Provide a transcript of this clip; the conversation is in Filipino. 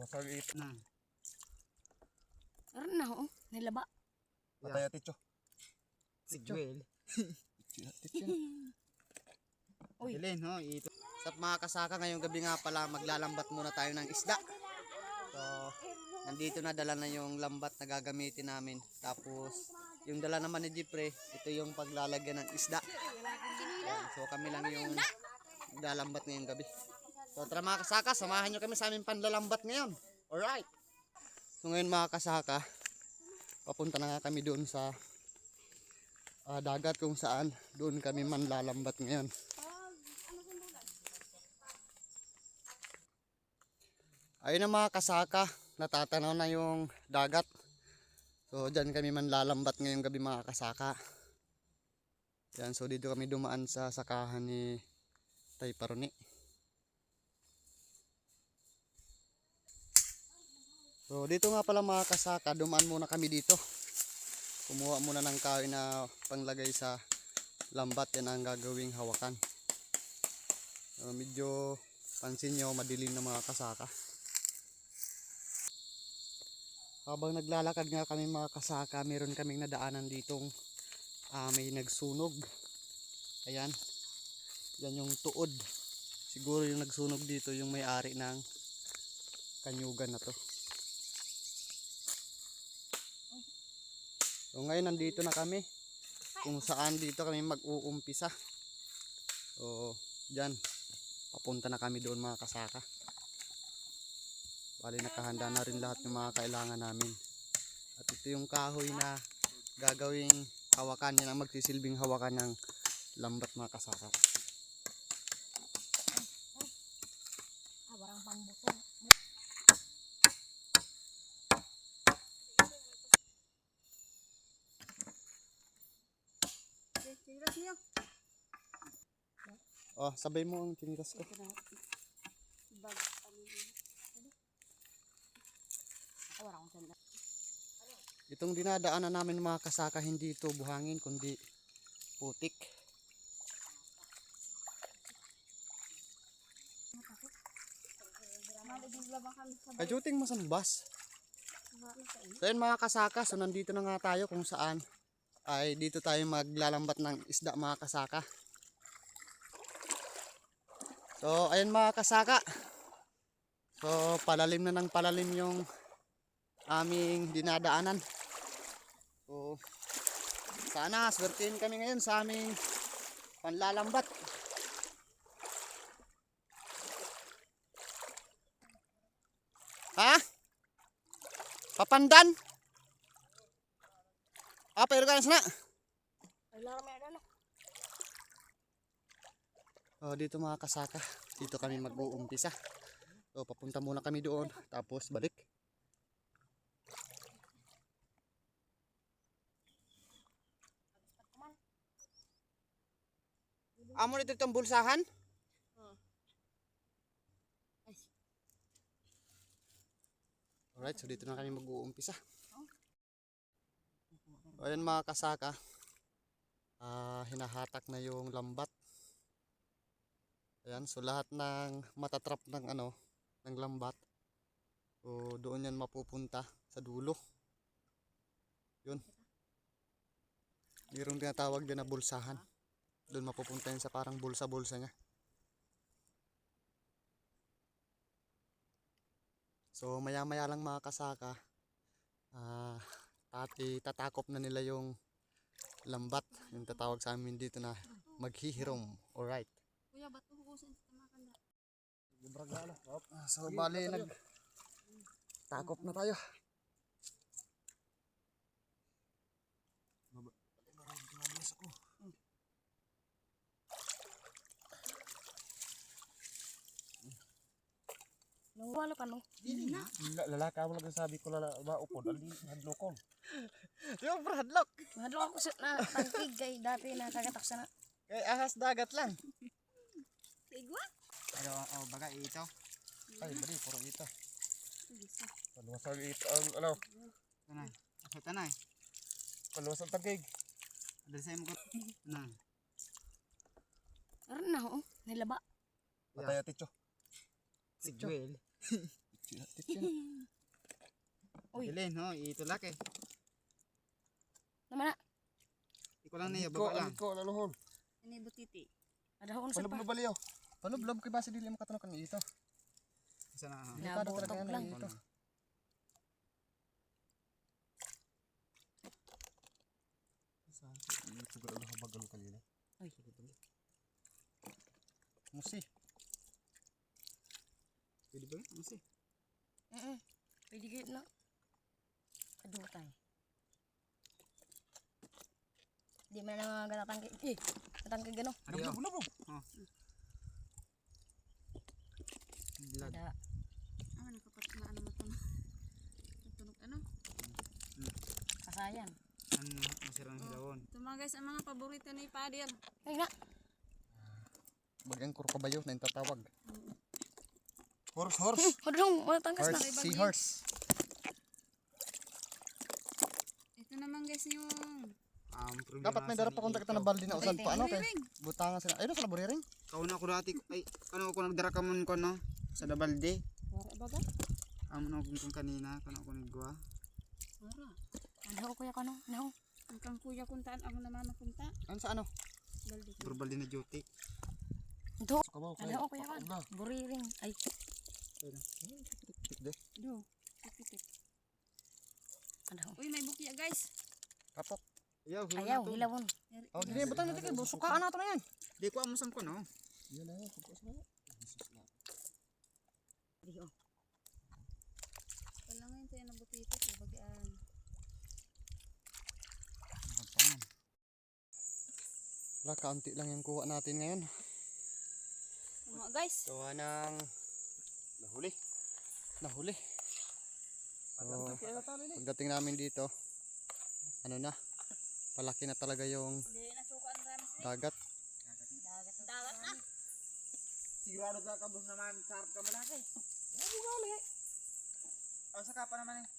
Masal ito na. Aron na ho, nilaba. Patay at ito. Si Joel. Uy. Bilin, ho, ito. Sa mga kasaka ngayong gabi nga pala, maglalambat muna tayo ng isda. So, nandito na, dala na yung lambat na gagamitin namin. Tapos, yung dala naman ni Jeffrey, ito yung paglalagyan ng isda. So, kami lang yung maglalambat ngayong gabi. So, tara mga kasaka, samahan nyo kami sa aming panlalambat ngayon. Alright. So, ngayon mga kasaka, papunta na nga kami doon sa dagat kung saan doon kami manlalambat ngayon. Ayun na mga kasaka, natatanaw na yung dagat. So dyan kami manlalambat ngayong gabi mga kasaka. Yan, so dito kami dumaan sa sakahan ni Tay Paroni. So dito nga pala mga kasaka, dumaan muna kami dito. Kumuha muna ng kahoy na panglagay sa lambat, yan ang gagawing hawakan. So, medyo pansin nyo, madilim na mga kasaka. Habang naglalakad nga kami mga kasaka, meron kaming nadaanan ditong may nagsunog. Ayan, yan yung tuod. Siguro yung nagsunog dito yung may-ari ng kanyugan na to. So ngayon nandito na kami kung saan dito kami mag-uumpisa. So dyan, papunta na kami doon mga kasaka. Bali nakahanda na rin lahat ng mga kailangan namin. At ito yung kahoy na gagawing hawakan, yan ang magsisilbing hawakan ng lambat mga kasaka. Barang pangbuto. Tiniras niyo. Oh, sabay mo ang tiniras ko. Bag. Wala akong sanda. Itong dinadaanan namin mga kasaka, hindi ito buhangin kundi putik. Kajuting masambas. So yun mga kasaka, so nandito na nga tayo kung saan ay dito tayo maglalambat ng isda mga kasaka. So ayun mga kasaka, so palalim na ng palalim yung aming dinadaanan. So sana swertihin kami ngayon sa aming panlalambat. Ha? Papandan? Pero ka na sana? Oh, dito mga kasaka, dito kami mag-uumpisa. So papunta muna kami doon, tapos balik. Amo nito itong bulsahan? Alright, so dito na kami mag-uumpisa. Ayan mga kasaka, hinahatak na yung lambat. Ayan, so lahat ng matatrap ng ng lambat, so doon yan mapupunta sa dulo. Yun. Mayroong tinatawag din na bulsahan. Doon mapupunta yun sa parang bulsa-bulsa niya. So maya-maya lang mga kasaka, tatakop na nila yung lambat. Yung tatawag sa amin dito na maghihirom. Alright. Kuya, ba't hukusin sa makanda? So bali takop na tayo. Walo pa no? Dili na. Lalaka mo lang sabi ko maupod. Ali, hadlokon. Yung hadlock. Hadlo ako sa tangkig kay dati nakagatak sa na. Kay ahas dagat lang. Igwa? Pero baga ito. Ay, bali, puro ito. Paluwasan ito ang Tanay. Asa tanay? paluwasan tagig. Adresay mo ko. Tanay. Aron na ho, nilaba. Patay at ito. Si Joel. Uy. Ilin, ho, itulak eh. Naman na. Ikaw lang niya, Ko, baba lang. ko, laluhon. Ini butiti. Ada ko sa pa. Panublog baliw. Panublog kay base dili makatunog kan ito. Isa na, ha. Delikado Nabutok talaga lang. yan ito. Siguro lang bagal kanina. Uy. Musi. Pwede ba yun? Ano siya? Pwede kayo na. Kadutay. Di man na gatatangkig. Gatangkig gano. Adiyo. Bulabog. Oh. Blood. Ada. Ah, nakapatma ano mo to. Tunog ano? Kasayan. Ano, masirang hilawon. Ito mga guys, ang mga paborito ni Padir. Ay na. Bagang kurko bayo na tatawag. Horse. Hodong, wala tangkas na. Horse, seahorse. Ito naman guys yung Problema Dapat may sa dara pa kontak kita na baldi na usan pa ano kay. Butangan sila. Ayun sa laboriring. Kauna ako dati, ay, ano ako nagdara ka mo ko no? Sa Dabalde. wara baga? Amo na kung kanina, kano ako nagwa. Wara. Ano ko kuya ko no? No. Ang kang kuya kuntaan ako naman mapunta. Ano sa ano? Baldi ko. Burbalde na duty. Do. Kabaw kay. Ano ko kuya kan? Buriring. Ay. Do. Tipitik. Ano? Uy, may bukya guys. Kapok. Ayaw, Ayaw, hilawon. Oh, dili butang natin kay busukaan nato na yan. Di ko amusang ko no. Yan na, pagkas na. Wala ngayon tayo ng butiti. Bagaan. Wala, kaunti lang yung kuha natin ngayon. Mga guys. Gawa ng Nahuli. So, pagdating namin dito, ano na, palaki na talaga yung Hindi nasukaan rami sa dagat. dagat na. sigurado ka kabus naman, sarap ka malaki. Asa ka pa naman eh.